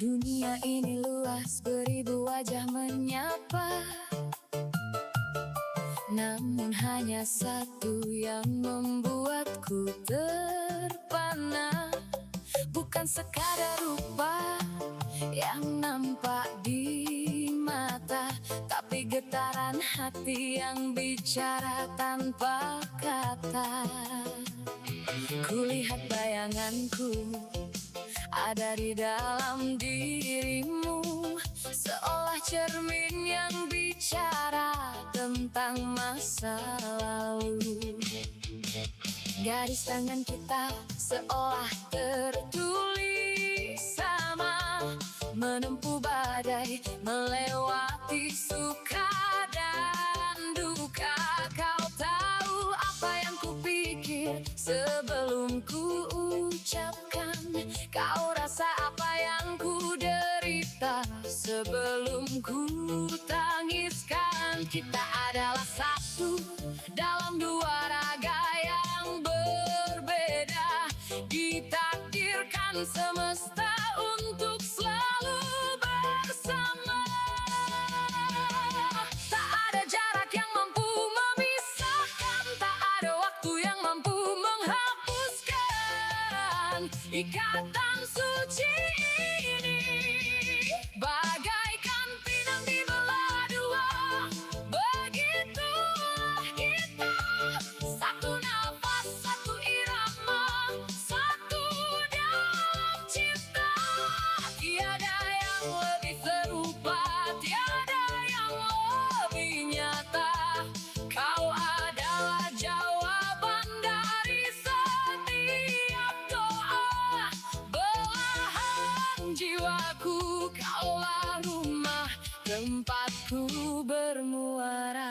Dunia ini luas, beribu wajah menyapa, namun hanya satu yang membuatku terpana. Bukan sekadar rupa yang nampak di mata, tapi getaran hati yang bicara tanpa kata. Kulihat bayanganku ada di dalam dirimu, seolah cermin yang bicara tentang masa lalu. Garis tangan kita seolah tertulis sama, menempuh badai, melewati suka dan duka. Kau tahu apa yang kupikir sebelum ku ucapkan, kau rasa apa yang ku derita sebelum ku tangiskan. Kita adalah satu dalam dua raga yang berbeda, ditakdirkan semesta untuk selalu bersama. Tak ada jarak yang mampu memisahkan, tak ada waktu yang mampu menghapuskan ikatan suci ini. Bagaikan pinang di belah dua, begitulah kita. Satu nafas, satu irama, satu dalam cinta. Tiada yang lebih serupa, tiada yang lebih nyata. Kau adalah jawaban dari setiap doa. Belahan jiwaku, kaulah rumah tempatku bermuara.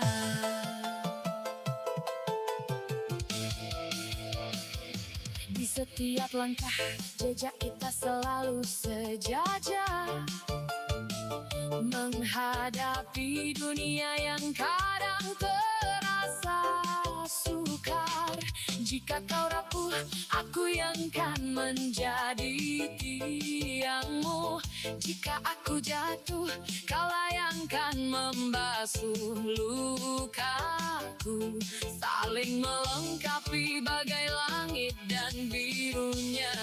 Di setiap langkah jejak kita selalu sejajar, menghadapi dunia yang kadang terasa sukar. Jika kau rapuh, aku yang kan menjadi tiangmu. Jika aku jatuh, kaulah yang kan membasuh lukaku. Saling melengkapi bagai langit dan birunya.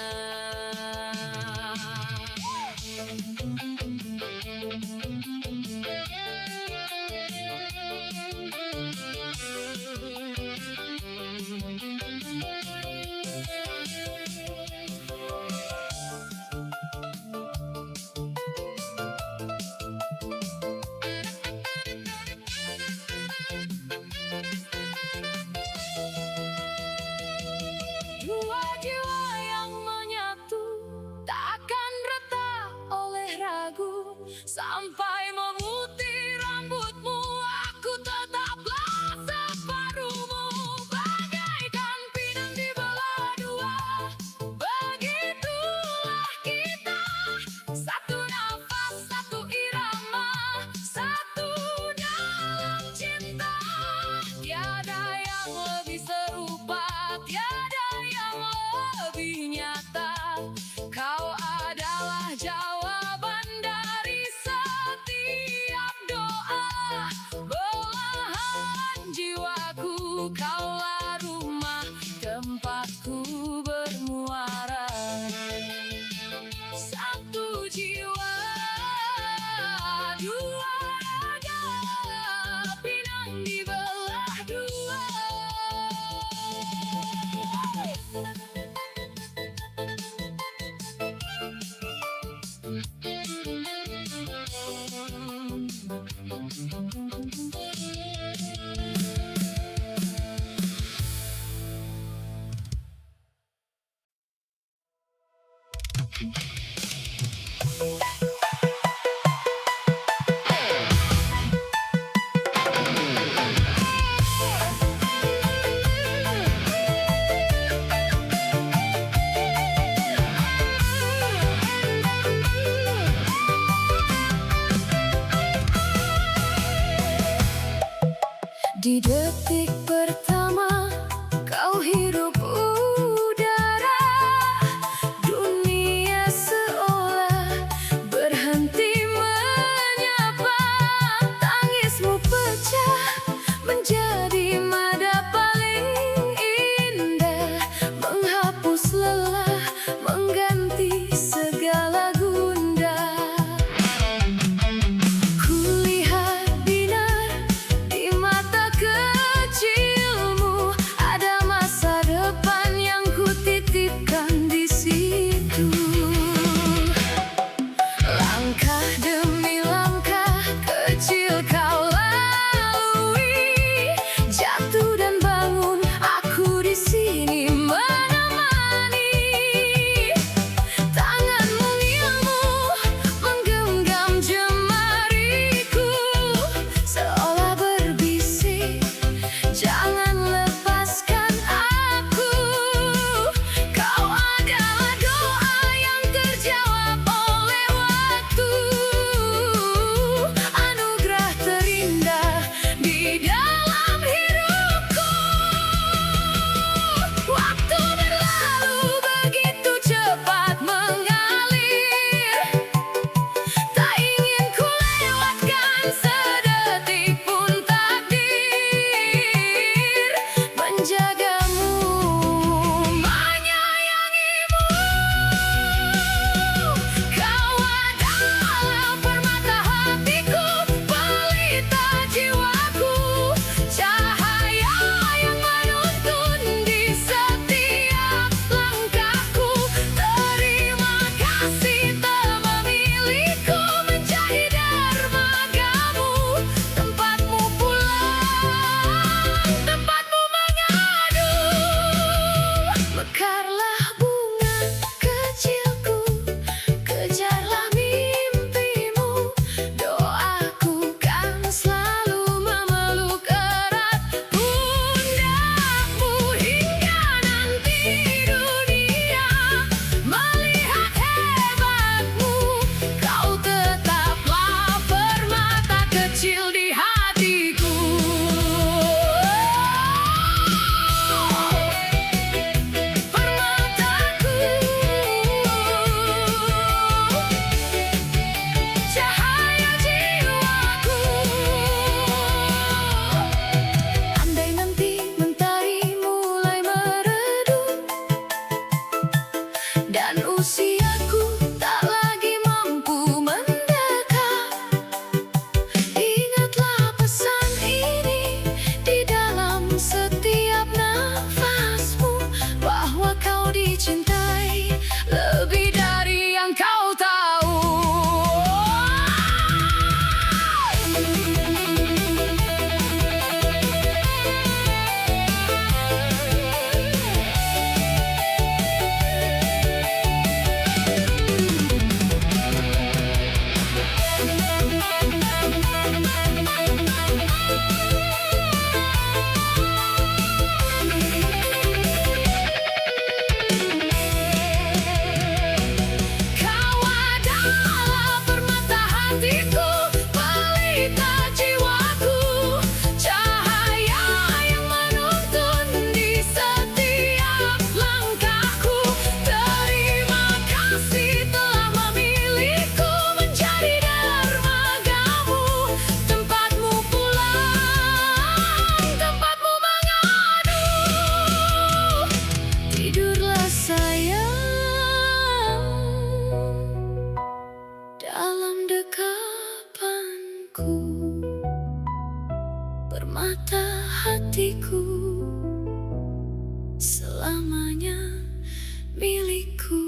Dua jiwa yang menyatu takkan retak oleh ragu. Sampai memutih rambutmu, aku tetaplah separuhmu. Bagaikan pinang di belah dua, begitulah kita. Satu nafas, satu irama, satu dalam cinta. Tiada yang lebih serupa, tiada yang lebih nyata. Kau adalah jawaban dari setiap doa. Belahan jiwaku, kaulah rumah tempatku bermuara. Satu jiwa, dua raga, pinang di belah dua. dan usiaku tak lagi mampu mendekat. Ingatlah pesan ini di dalam setiap nafasmu, bahwa kau dicintai lebih dari yang kau tahu. Kau adalah permata hatiku, pelita jiwaku, cahaya yang menuntun di setiap langkahku. Terima kasih telah memilihku menjadi dermagamu, tempatmu pulang, tempatmu mengadu. Tidurlah sayang dalam dekapanku, permata hatiku, selamanya milikku.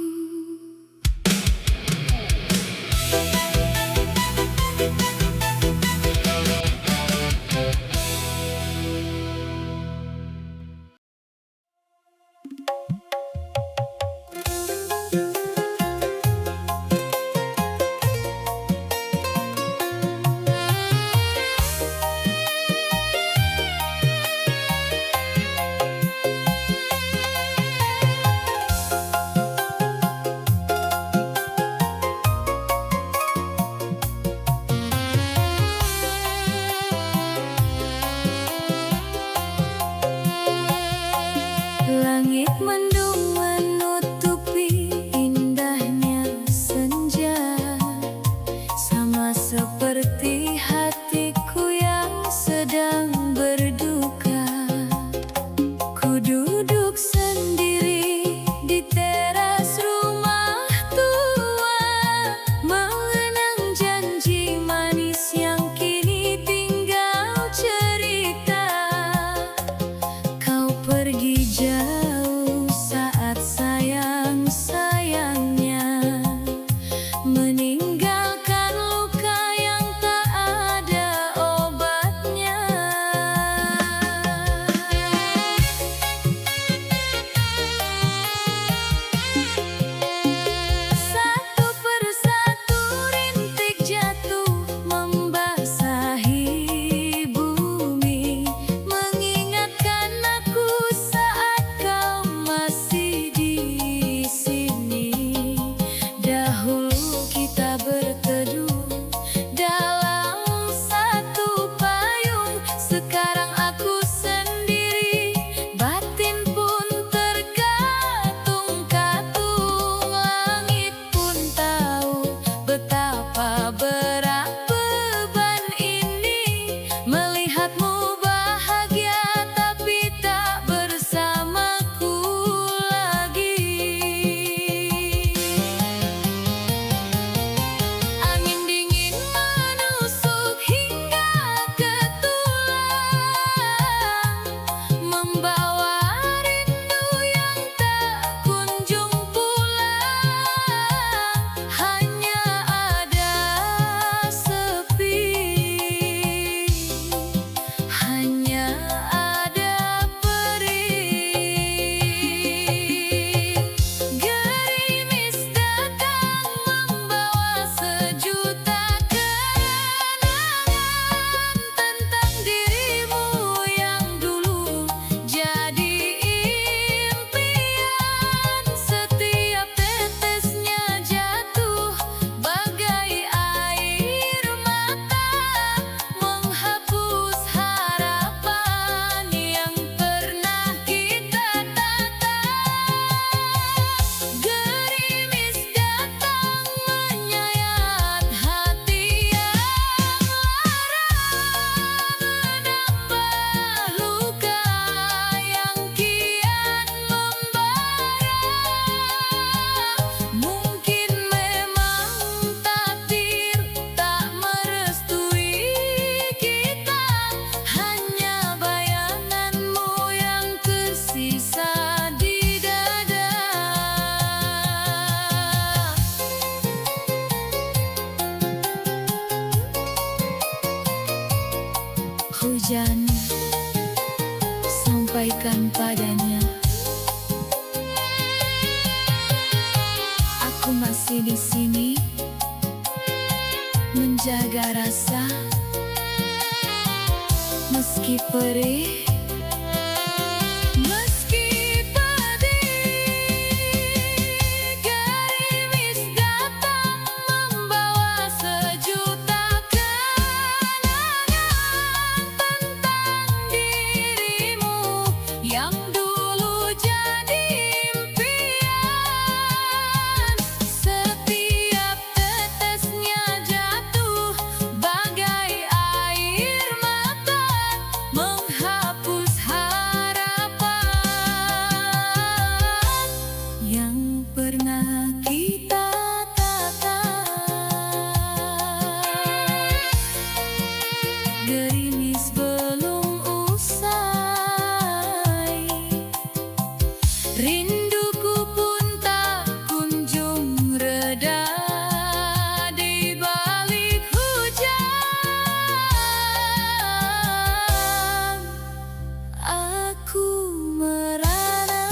hujan, sampaikan padanya, aku masih di sini menjaga rasa, meski perih, meski pedih. Gerimis datang membawa sejuta kenangan tentang dirimu yang dulu jadi impian. Setiap tetesnya jatuh bagai air mata, menghapus harapan yang pernah kita tatap. Gerimis belum usai, rinduku pun tak kunjung reda di balik hujan. Aku merana.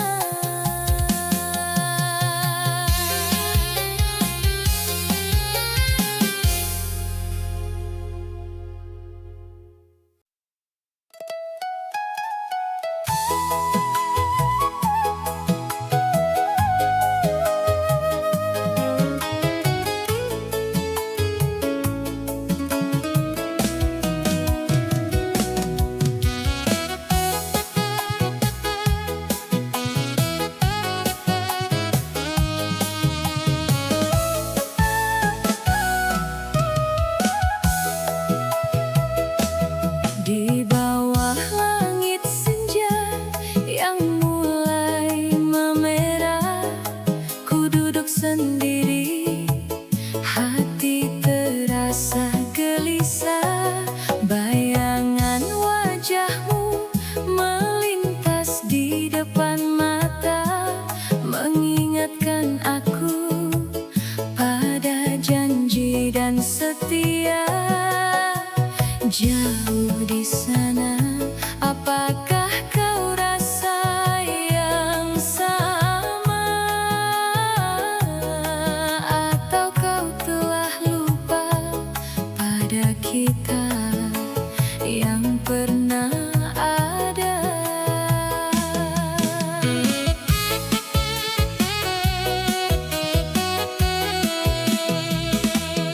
Di bawah langit senja yang mulai memerah, ku duduk sendiri, hati terasa gelisah. Bayangan wajahmu melintas di depan mata, mengingatkan aku pada janji dan setia. Jauh di sana, apakah kau rasa yang sama? Atau kau telah lupa pada kita yang pernah ada?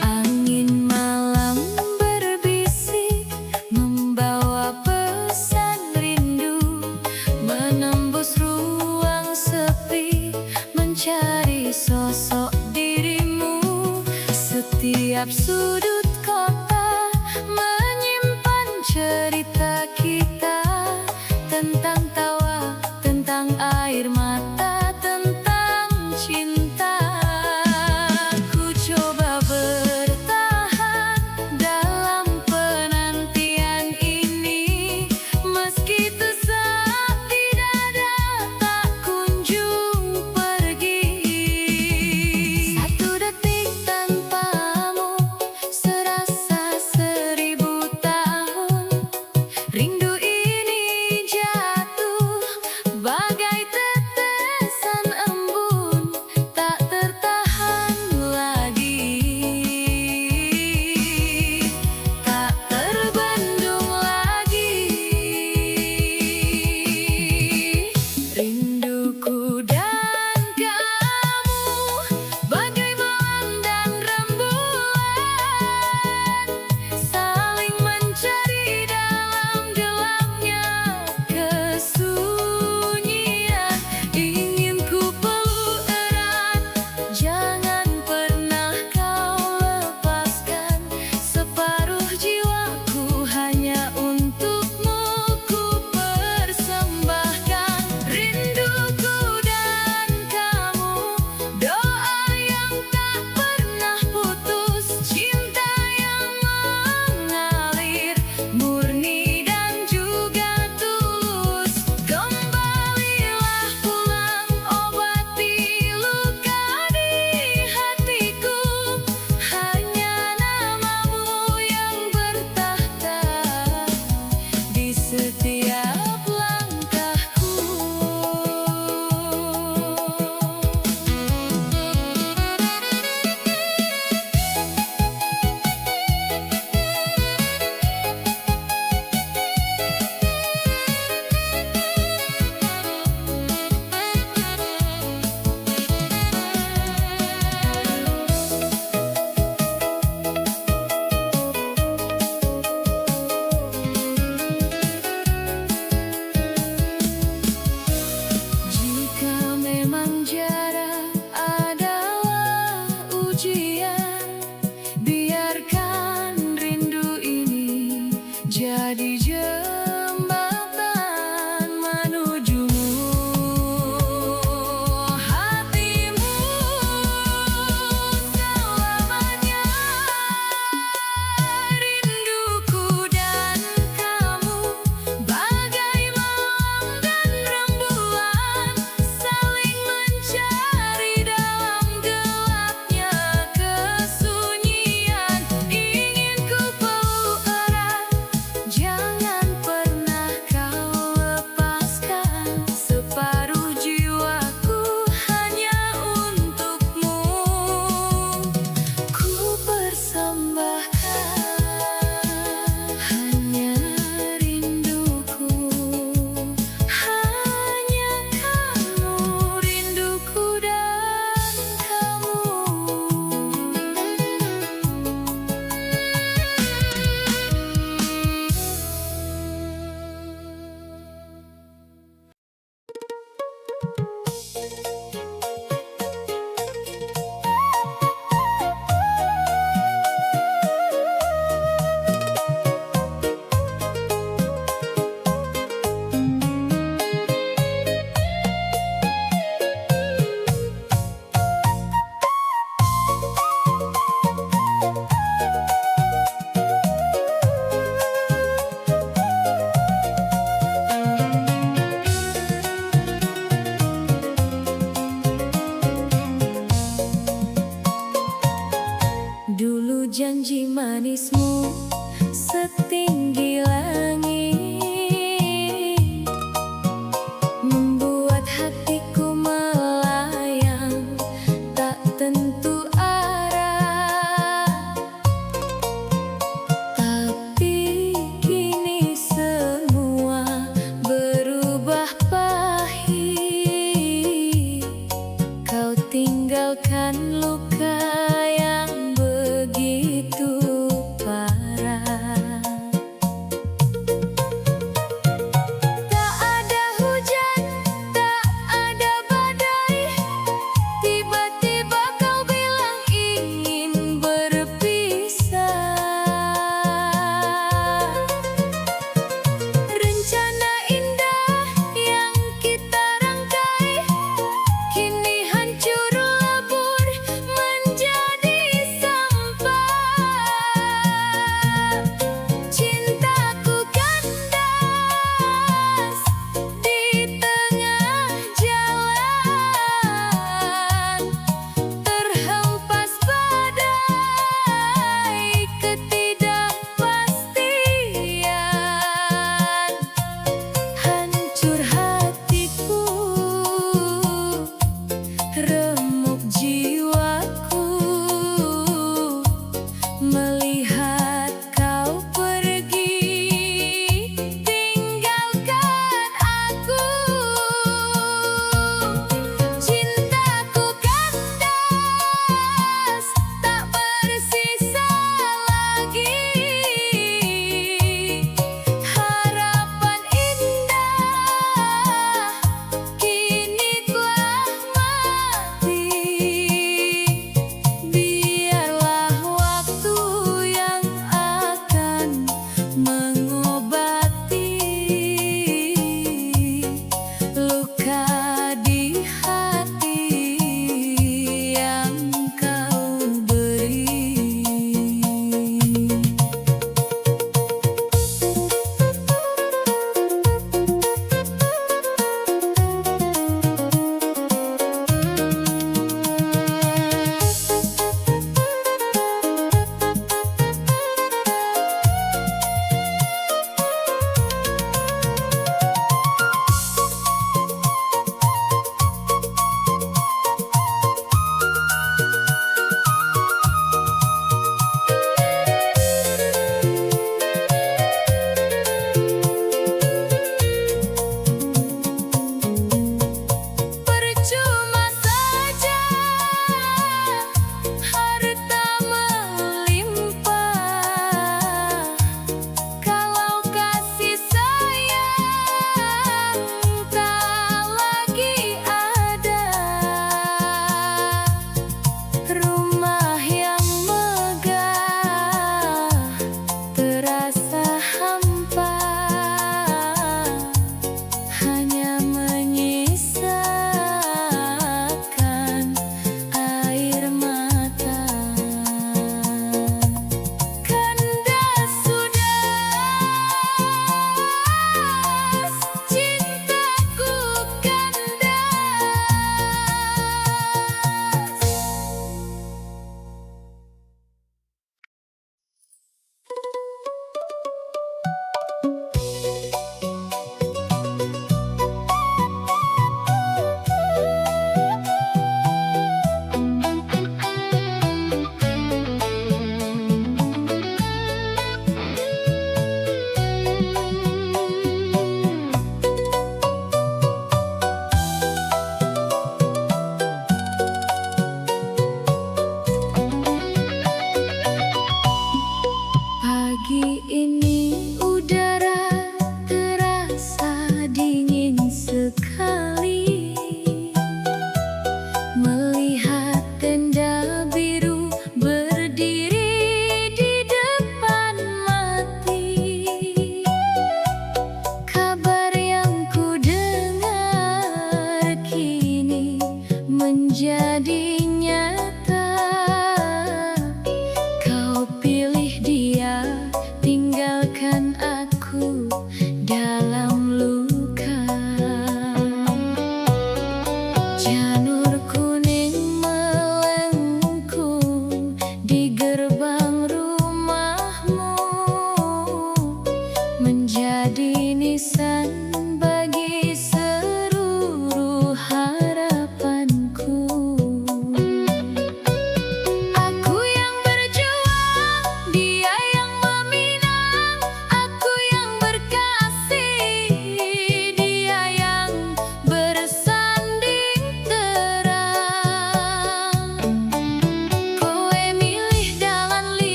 Angin malam berbisik, membawa pesan rindu, menembus ruang sepi, mencari sosok dirimu. Setiap sudut kota menyimpan cerita kita, tentang tawa, tentang air mata, tentang cinta. Ku coba bertahan dalam penantian ini, meski sesak di dada tak kunjung pergi. Satu detik tanpamu ujian. Biarkan rindu ini jadi jembatan menujumu. Hatimu selamanya. Rinduku dan kamu bagai malam dan rembulan, saling mencari dalam gelapnya kesunyian. Ingin ku peluk erat, jangan pernah kau lepaskan. Separuh jiwaku hanya untukmu, ku persembahkan. Hanya rinduku, hanya kamu, rinduku dan kamu. Dulu janji manismu setinggi langit, membuat hatiku melayang tak tentu arah. Tapi kini semua berubah pahit. Kau tinggalkan luka yang begitu parah. Tak ada hujan, tak ada badai, tiba-tiba kau bilang ingin berpisah. Rencana indah yang kita rangkai kini hancur lebur menjadi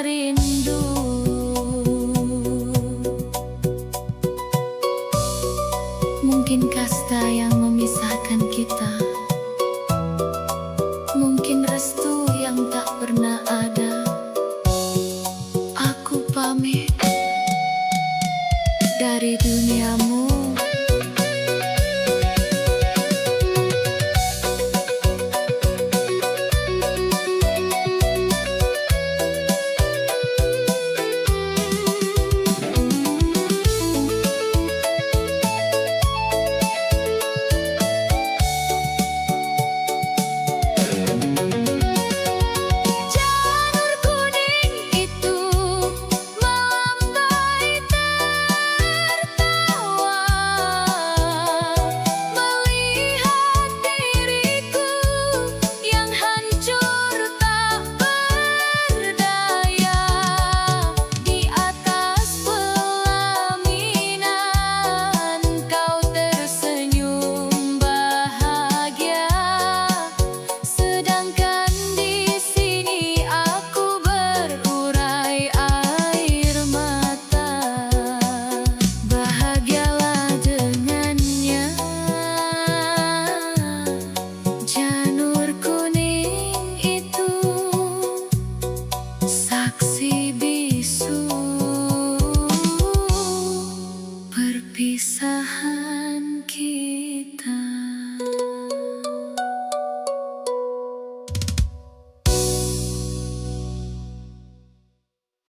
rindu. Mungkin kasta yang memisahkan kita, mungkin restu yang tak pernah ada. Aku pamit dari duniamu.